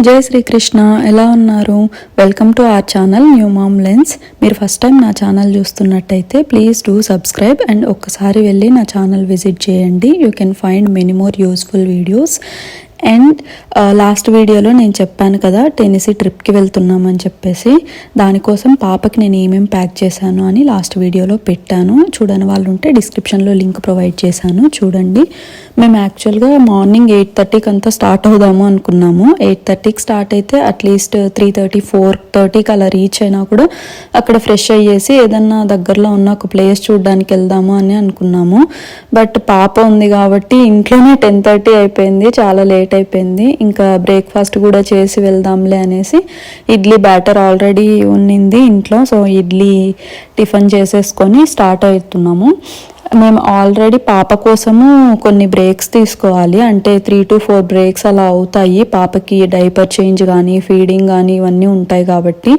జై శ్రీకృష్ణ. ఎలా ఉన్నారు? Welcome to our channel new mom lens. మీరు ఫస్ట్ టైం నా ఛానల్ చూస్తున్నట్టయితే ప్లీజ్ డూ సబ్స్క్రైబ్ అండ్ ఒక్కసారి వెళ్ళి నా ఛానల్ విజిట్ చేయండి. You can find many more useful videos. And last వీడియోలో నేను చెప్పాను కదా టెనిసీ ట్రిప్కి వెళ్తున్నామని చెప్పేసి, దానికోసం పాపకి నేను ఏమేమి ప్యాక్ చేశాను అని లాస్ట్ వీడియోలో పెట్టాను. చూడని వాళ్ళు ఉంటే డిస్క్రిప్షన్లో లింక్ ప్రొవైడ్ చేశాను, చూడండి. మేము యాక్చువల్గా మార్నింగ్ 8:30కి అంతా స్టార్ట్ అవుదాము అనుకున్నాము. 8:30కి స్టార్ట్ అయితే అట్లీస్ట్ 3:30, 4:30కి అలా రీచ్ అయినా కూడా అక్కడ ఫ్రెష్ అయ్యేసి ఏదన్నా దగ్గరలో ఉన్న ఒక ప్లేస్ చూడడానికి వెళ్దాము అని అనుకున్నాము. బట్ పాప ఉంది కాబట్టి ఇంట్లోనే 10:30 అయిపోయింది, చాలా లేట్ అయిపోయింది. ఇంకా బ్రేక్ఫాస్ట్ కూడా చేసి వెళ్దాంలే అనేసి ఇడ్లీ బ్యాటర్ ఆల్రెడీ ఉన్నింది ఇంట్లో. సో ఇడ్లీ టిఫిన్ చేసేసుకొని స్టార్ట్ అవుతున్నాము. మేము ఆల్రెడీ పాప కోసము కొన్ని బ్రేక్స్ తీసుకోవాలి, అంటే 3 to 4 బ్రేక్స్ అలా అవుతాయి. పాపకి డైపర్ చేంజ్ కానీ ఫీడింగ్ కానీ ఇవన్నీ ఉంటాయి కాబట్టి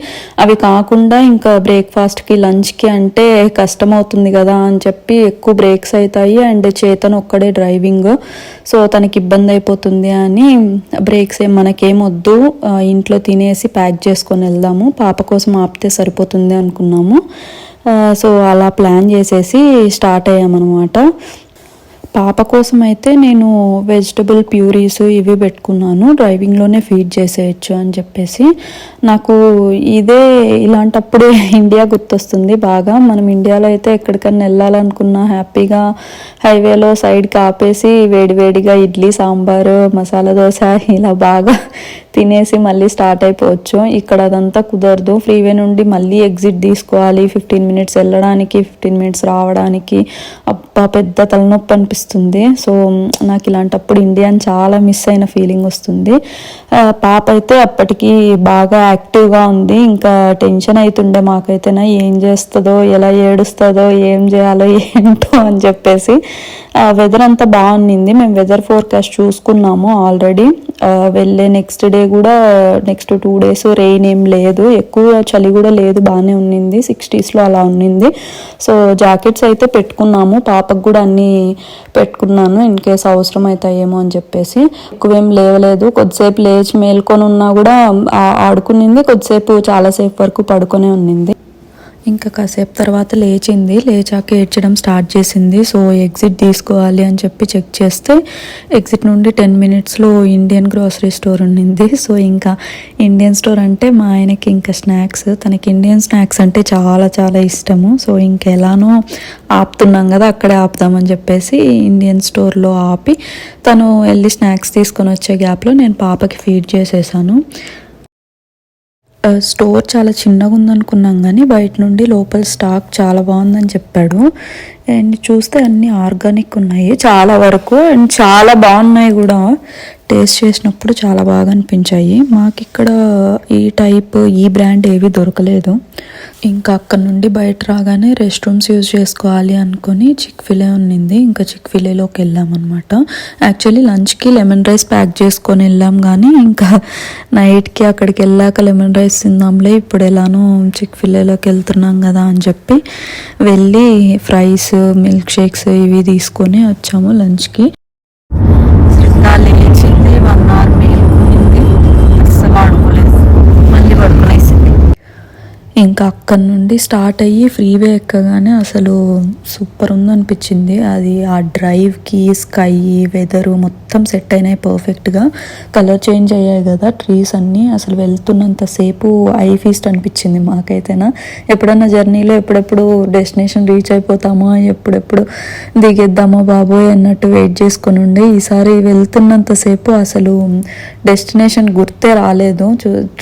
అవి కాకుండా ఇంకా బ్రేక్ఫాస్ట్కి లంచ్కి అంటే కష్టం అవుతుంది కదా అని చెప్పి ఎక్కువ బ్రేక్స్ అవుతాయి. అండ్ చేతను ఒక్కడే డ్రైవింగ్, సో తనకి ఇబ్బంది అయిపోతుంది అని బ్రేక్స్ మనకేం వద్దు, ఇంట్లో తినేసి ప్యాక్ చేసుకొని వెళ్దాము, పాప కోసం ఆపితే సరిపోతుంది అనుకున్నాము. సో అలా ప్లాన్ చేసేసి స్టార్ట్ అయ్యామన్నమాట. పాప కోసం అయితే నేను వెజిటబుల్ ప్యూరీస్ ఇవి పెట్టుకున్నాను, డ్రైవింగ్లోనే ఫీడ్ చేసేయచ్చు అని చెప్పేసి. నాకు ఇలాంటప్పుడే ఇండియా గుర్తొస్తుంది బాగా. మనం ఇండియాలో అయితే ఎక్కడికన్నా వెళ్ళాలనుకున్నా హ్యాపీగా హైవేలో సైడ్కి ఆపేసి వేడివేడిగా ఇడ్లీ, సాంబారు, మసాలా దోశ ఇలా బాగా తినేసి మళ్ళీ స్టార్ట్ అయిపోవచ్చు. ఇక్కడ అదంతా కుదరదు. ఫ్రీవే నుండి మళ్ళీ ఎగ్జిట్ తీసుకోవాలి, 15 minutes వెళ్ళడానికి, 15 minutes రావడానికి. అబ్బా పెద్ద తలనొప్పి అనిపిస్తుంది. సో నాకు ఇలాంటప్పుడు ఇండియాని చాలా మిస్ అయిన ఫీలింగ్ వస్తుంది. పాప అయితే అప్పటికి బాగా యాక్టివ్గా ఉంది. ఇంకా టెన్షన్ అవుతుండే మాకైతేనా, ఏం చేస్తుందో, ఎలా ఏడుస్తుందో, ఏం చేయాలో ఏంటో అని చెప్పేసి. వెదర్ అంతా బాగుంది. మేము వెదర్ ఫోర్కాస్ట్ చూసుకున్నాము ఆల్రెడీ. వెళ్ళే నెక్స్ట్ డే కూడా, నెక్స్ట్ 2 days రెయిన్ ఏం లేదు, ఎక్కువ చలి కూడా లేదు, బాగానే ఉన్నింది, 60sలో అలా ఉన్నింది. సో జాకెట్స్ అయితే పెట్టుకున్నాము, పాపకు కూడా అన్నీ పెట్టుకున్నాను ఇన్ కేస్ అవసరం అవుతాయేమో అని చెప్పేసి. ఎక్కువేం లేవలేదు, కొద్దిసేపు లేచి మేల్కొని ఉన్నా కూడా ఆడుకునింది, కొద్దిసేపు చాలాసేపు వరకు పడుకొనే ఉన్నింది. ఇంకా కాసేపు తర్వాత లేచాక ఏడ్చడం స్టార్ట్ చేసింది. సో ఎగ్జిట్ తీసుకోవాలి అని చెప్పి చెక్ చేస్తే ఎగ్జిట్ నుండి 10 minutesలో ఇండియన్ గ్రోసరీ స్టోర్ ఉన్నింది. సో ఇంకా ఇండియన్ స్టోర్ అంటే మా ఆయనకి ఇంకా స్నాక్స్, తనకి ఇండియన్ స్నాక్స్ అంటే చాలా చాలా ఇష్టము. సో ఇంకా ఎలానో ఆపుతున్నాం కదా, అక్కడే ఆపుదామని చెప్పేసి ఇండియన్ స్టోర్లో ఆపి తను వెళ్ళి స్నాక్స్ తీసుకొని వచ్చే గ్యాప్లో నేను పాపకి ఫీడ్ చేసేసాను. స్టోర్ చాలా చిన్నగా ఉందనుకున్నాం కానీ బయట నుండి లోపల స్టాక్ చాలా బాగుందని చెప్పాడు. అండ్ చూస్తే అన్నీ ఆర్గానిక్ ఉన్నాయి చాలా వరకు, అండ్ చాలా బాగున్నాయి కూడా. టేస్ట్ చేసినప్పుడు చాలా బాగా అనిపించాయి. మాకు ఇక్కడ ఈ బ్రాండ్ ఏవి దొరకలేదు. ఇంకా అక్కడ నుండి బయట రాగానే రెస్ట్ రూమ్స్ యూజ్ చేసుకోవాలి అనుకుని చిక్-ఫిలే ఉన్నింది, ఇంకా చిక్-ఫిలేలోకి వెళ్ళామన్నమాట. యాక్చువల్లీ లంచ్కి లెమన్ రైస్ ప్యాక్ చేసుకొని వెళ్ళాం, కానీ ఇంకా నైట్కి అక్కడికి వెళ్ళాక లెమన్ రైస్ తిందాంలే, ఇప్పుడు ఎలానో చిక్-ఫిలేలోకి వెళ్తున్నాం కదా అని చెప్పి వెళ్ళి ఫ్రైస్, మిల్క్ షేక్స్ ఇవి తీసుకొని వచ్చాము లంచ్కి. లేచింది 1 hour మేలుకునింది, అస్సలు ఆడుకోలేదు, మళ్ళీ పడుకునేసింది. ఇంకా అక్కడి నుండి స్టార్ట్ అయ్యి ఫ్రీవే ఎక్కగానే అసలు సూపర్ ఉందనిపించింది. అది ఆ డ్రైవ్కి స్కై, వెదరు మొత్తం సెట్ అయినాయి పర్ఫెక్ట్గా. కలర్ చేంజ్ అయ్యాయి కదా ట్రీస్ అన్నీ, అసలు వెళ్తున్నంతసేపు ఐ ఫీస్ట్ అనిపించింది మాకైతేనా. ఎప్పుడన్నా జర్నీలో ఎప్పుడెప్పుడు డెస్టినేషన్ రీచ్ అయిపోతామో, ఎప్పుడెప్పుడు దిగేద్దామో బాబోయ్ అన్నట్టు వెయిట్ చేసుకొని ఉండే. ఈసారి వెళ్తున్నంతసేపు అసలు డెస్టినేషన్ గుర్తే రాలేదు.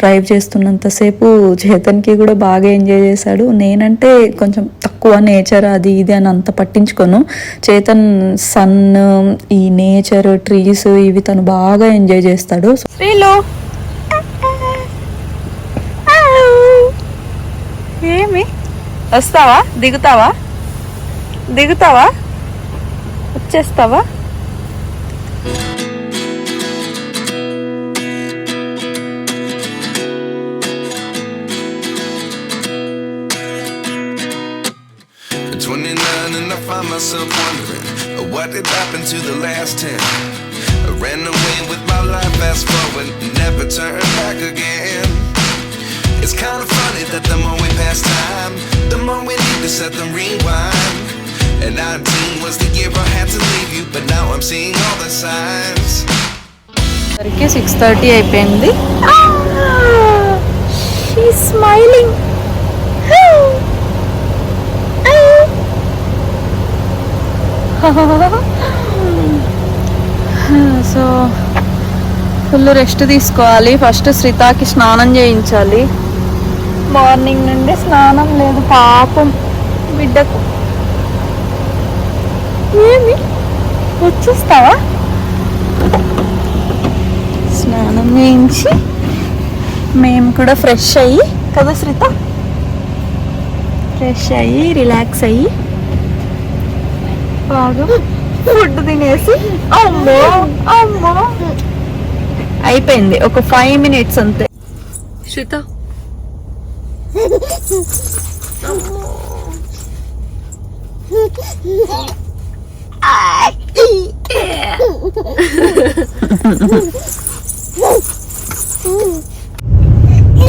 డ్రైవ్ చేస్తున్నంతసేపు చేతన్కి కూడా బాగా ఎంజాయ్ చేశాడు. నేనంటే కొంచెం తక్కువ నేచర్ అది ఇది అని అంత పట్టించుకోను. చేతన్ సన్, ఈ నేచర్, ట్రీస్ ఇవి తను బాగా ఎంజాయ్ చేస్తాడు. ఏమి వస్తావా, దిగుతావా వచ్చేస్తావా? And I find myself wondering what did happen to the last 10. I ran away with my life, fast forward, never turn back again. It's kind of funny that the more we pass time, the more we need to set the rewind. And 19 was the year I had to leave you, but now I'm seeing all the signs. 6:30 అయిపోయింది. She's smiling. So full rest తీసుకోవాలి. First శ్రీతాకి స్నానం చేయించాలి. Morning నుండి స్నానం లేదు పాపం బిడ్డకు. ఏమి వచ్చేస్తావా? స్నానం చేయించి మేము కూడా ఫ్రెష్ అయ్యి కదా శ్రీత, ఫ్రెష్ అయ్యి రిలాక్స్ అయ్యి బాగా ఫుడ్ తినేసి అమ్మో అమ్మో అయిపోయింది. ఒక 5 minutes అంతే. శ్రీత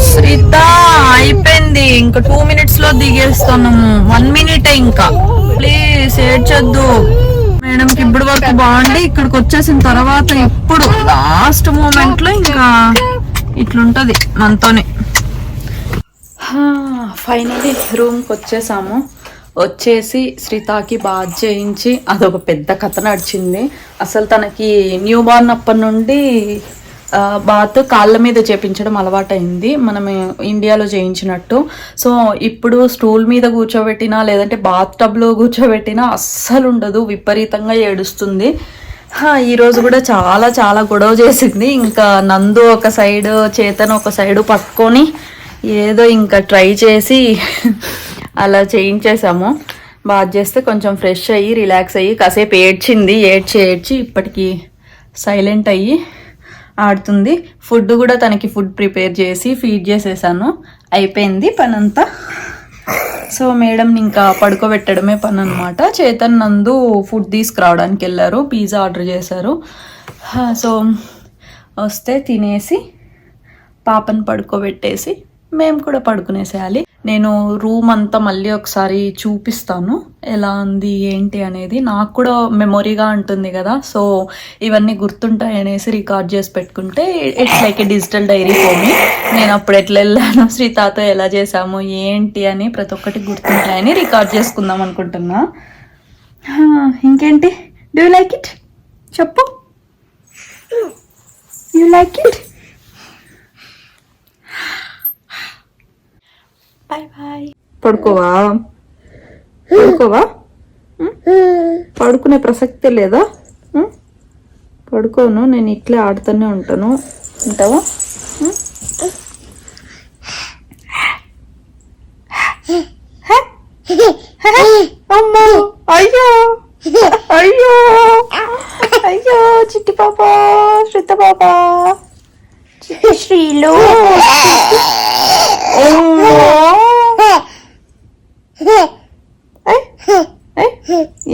శ్రీత అయిపోయింది. ఇంకా 2 minutes లో దిగేస్తున్నాము. 1 minute ఇంకా. ప్లీజ్ ఏడ్చొద్దు. మేడంకి ఇప్పుడు వరకు బాగుండి ఇక్కడికి వచ్చేసిన తర్వాత ఇప్పుడు లాస్ట్ మూమెంట్ లో ఇంకా ఇట్లుంటది మనతోనే. ఫైనలీ రూమ్కి వచ్చేసాము. వచ్చేసి శ్రీతాకి బాత్ చేయించి అదొక పెద్ద కథ నడిచింది. అసలు తనకి న్యూ బార్న్ అప్పటి నుండి బాత్ కాళ్ళ మీద చేపించడం అలవాటైంది, మనం ఇండియాలో చేయించినట్టు. సో ఇప్పుడు స్టూల్ మీద కూర్చోబెట్టినా లేదంటే బాత్ టబ్లో కూర్చోబెట్టినా అస్సలు ఉండదు, విపరీతంగా ఏడుస్తుంది. ఈరోజు కూడా చాలా చాలా గొడవ చేసింది. ఇంకా నందు ఒక సైడు, చేతన్ ఒక సైడు పట్టుకొని ఏదో ఇంకా ట్రై చేసి అలా చేయించేసాము. బాత్ చేస్తే కొంచెం ఫ్రెష్ అయ్యి రిలాక్స్ అయ్యి కాసేపు ఏడ్చింది. ఏడ్చి ఇప్పటికి సైలెంట్ అయ్యి ఆడుతుంది. ఫుడ్ కూడా తనకి ఫుడ్ ప్రిపేర్ చేసి ఫీడ్ చేసేసాను. అయిపోయింది పనంతా. సో మేడం ఇంకా పడుకోబెట్టడమే పని అనమాట. చేతన్ నందు ఫుడ్ తీసుకురావడానికి వెళ్ళారు, పిజ్జా ఆర్డర్ చేశారు. సో వస్తే తినేసి పాపను పడుకోబెట్టేసి మేము కూడా పడుకునేసేయాలి. నేను రూమ్ అంతా మళ్ళీ ఒకసారి చూపిస్తాను ఎలా ఉంది ఏంటి అనేది. నాకు కూడా మెమొరీగా ఉంటుంది కదా, సో ఇవన్నీ గుర్తుంటాయి అనేసి రికార్డ్ చేసి పెట్టుకుంటే it's like A digital diary for me. నేను అప్పుడు ఎట్లా వెళ్ళాను, శ్రీతాతో ఎలా చేసాము ఏంటి అని ప్రతి ఒక్కటి గుర్తుంటాయని రికార్డ్ చేసుకుందాం అనుకుంటున్నా. ఇంకేంటి, డూ యూ లైక్ ఇట్? చెప్పు, you like it? Bye bye. పడుకోవా? పడుకునే ప్రసక్తే లేదా? పడుకోను, నేను ఇట్లే ఆడుతూనే ఉంటాను. ఉంటావా? అమ్మో, అయ్యో అయ్యో అయ్యో, చిట్టి పాప, శ్రీత పాప, చిట్టి శ్రీలు.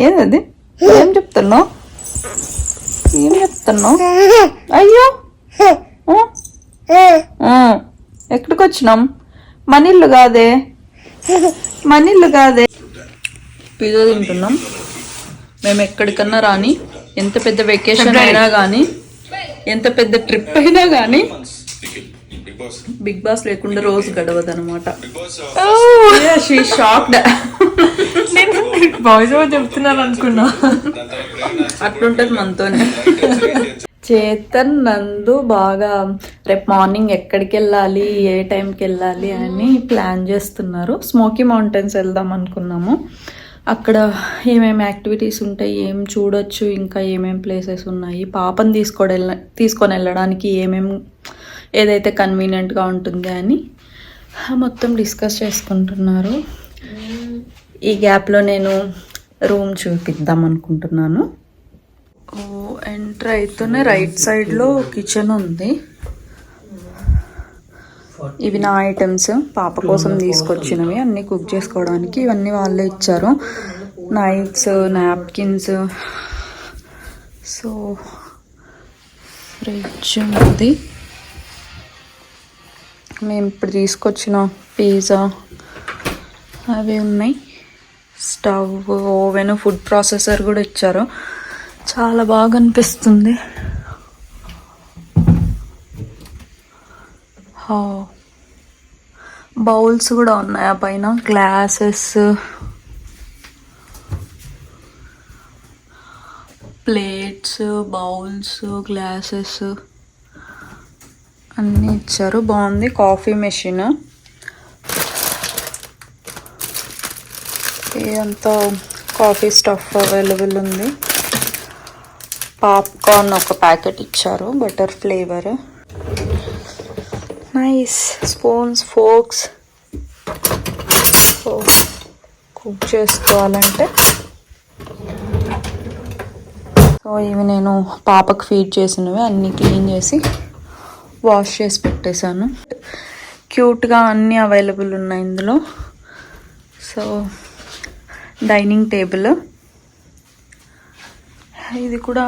ఏదది? ఏం చెప్తున్నావు? అయ్యో ఎక్కడికి వచ్చినాం? మనిల్లు కాదే, పిజ్జా తింటున్నాం. మేము ఎక్కడికన్నా రాని, ఎంత పెద్ద వెకేషన్ అయినా కానీ, ఎంత పెద్ద ట్రిప్ అయినా కానీ బిగ్ బాస్ లేకుండా రోజు గడవదు అనమాట. షాక్డ్. బాయ్స్ చెప్తున్నారు అనుకున్నా. అట్లుంటది మనతోనే. చేతన్ నందు బాగా రేపు మార్నింగ్ ఎక్కడికి వెళ్ళాలి, ఏ టైంకి వెళ్ళాలి అని ప్లాన్ చేస్తున్నారు. స్మోకీ మౌంటైన్స్ వెళ్దాం అనుకున్నాము. అక్కడ ఏమేమి యాక్టివిటీస్ ఉంటాయి, ఏం చూడొచ్చు, ఇంకా ఏమేమి ప్లేసెస్ ఉన్నాయి, పాపని తీసుకొని వెళ్ళడానికి ఏదైతే కన్వీనియంట్గా ఉంటుంది అని మొత్తం డిస్కస్ చేసుకుంటున్నారు. ఈ గ్యాప్లో నేను రూమ్ చూపిద్దాం అనుకుంటున్నాను. ఎంటర్ అయితేనే రైట్ సైడ్లో కిచెన్ ఉంది. ఇవి నా ఐటమ్స్, పాప కోసం తీసుకొచ్చినవి అన్నీ కుక్ చేసుకోవడానికి. ఇవన్నీ వాళ్ళే ఇచ్చారు. Knifes, napkins. సో ఫ్రిడ్జ్ ఉంది. మేము ఇప్పుడు తీసుకొచ్చిన పిజ్జా అవి ఉన్నాయి. స్టవ్, ఓవెన్, ఫుడ్ ప్రాసెసర్ కూడా ఇచ్చారు. చాలా బాగా అనిపిస్తుంది. బౌల్స్ కూడా ఉన్నాయి ఆ పైన, గ్లాసెస్, ప్లేట్స్, బౌల్స్, గ్లాసెస్ అన్నీ ఇచ్చారు. బాగుంది. కాఫీ మెషిన్, ఇదంతా కాఫీ స్టఫ్ అవైలబుల్ ఉంది. పాప్కార్న్ ఒక ప్యాకెట్ ఇచ్చారు, butter flavour. Nice. Spoons, forks, cook చేసుకోవాలంటే. సో ఇవి నేను పాపకు ఫీడ్ చేసినవి అన్నీ క్లీన్ చేసి వాష్ చేసి పెట్టేశాను. క్యూట్గా అన్నీ అవైలబుల్ ఉన్నాయి ఇందులో. సో డైనింగ్ టేబుల్, ఇది కూడా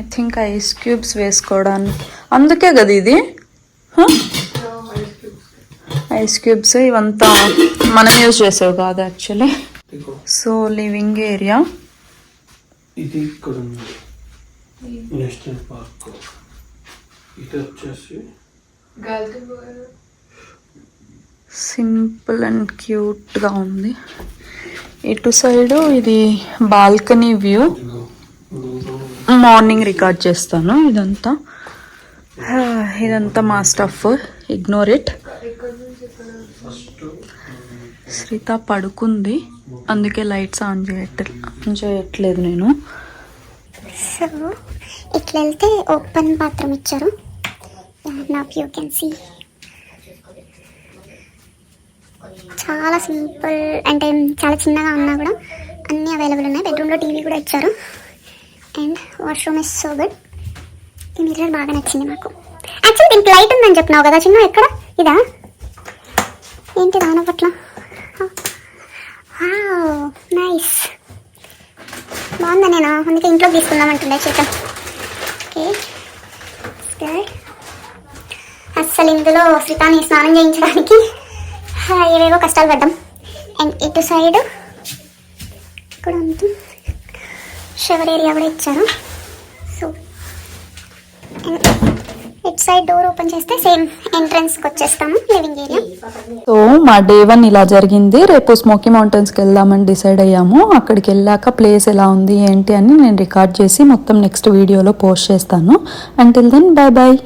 ఐ థింక్ ఐస్ క్యూబ్స్ వేసుకోవడానికి, అందుకే కదా ఇది ఐస్ క్యూబ్స్. ఇవంతా మనం యూజ్ చేసేవి కాదు యాక్చువల్లీ. సో లివింగ్ ఏరియా, ఇది ఇక్కడ ఉంది నేషనల్ పార్క్. ఇది వచ్చేసి సింపుల్ అండ్ క్యూట్గా ఉంది. ఇటు సైడు ఇది బాల్కనీ వ్యూ. మార్నింగ్ రికార్డ్ చేస్తాను ఇదంతా. ఇదంతా మా స్టఫ్, ఇగ్నోర్ ఇట్. శ్రీత పడుకుంది, అందుకే లైట్స్ ఆన్ చేయట్లేదు నేను. సో ఇట్లా వెళ్తే ఓపెన్ బాత్రూమ్ ఇచ్చారు. Now you can see. చాలా సింపుల్, అంటే చాలా చిన్నగా ఉన్నా కూడా అన్నీ అవైలబుల్ ఉన్నాయి. బెడ్రూమ్లో టీవీ కూడా ఇచ్చారు. And washroom is so good. ఈ మిర్రర్ బాగా నచ్చింది నాకు. యాక్చువల్లీ దీనికి లైట్ ఉందని చెప్పినావు కదా చిన్న, ఎక్కడ ఇదా ఏంటి దాని పట్ల? నైస్, బాగుందా? నేను అందుకే ఇంట్లో తీసుకుందామంటుండే చేద్దాం. ఓకే, అస్సలు ఇందులో శ్రీతాన్ని స్నానం చేయించడానికి ఏవేవో కష్టాలు పడ్డాం. అండ్ ఇటు సైడ్ ఇక్కడ అంతా షవర్ ఏరియా కూడా ఇచ్చారు. సో ఇటు సైడ్ డోర్ ఓపెన్ చేస్తే సేమ్ ఎంట్రన్స్కి వచ్చేస్తాము, లివింగ్ ఏరియా. సో మా డే 1 ఇలా జరిగింది. రేపు స్మోకీ మౌంటైన్స్కి వెళ్దామని డిసైడ్ అయ్యాము. అక్కడికి వెళ్ళాక ప్లేస్ ఎలా ఉంది ఏంటి అని నేను రికార్డ్ చేసి మొత్తం నెక్స్ట్ వీడియోలో పోస్ట్ చేస్తాను. Until then, bye bye.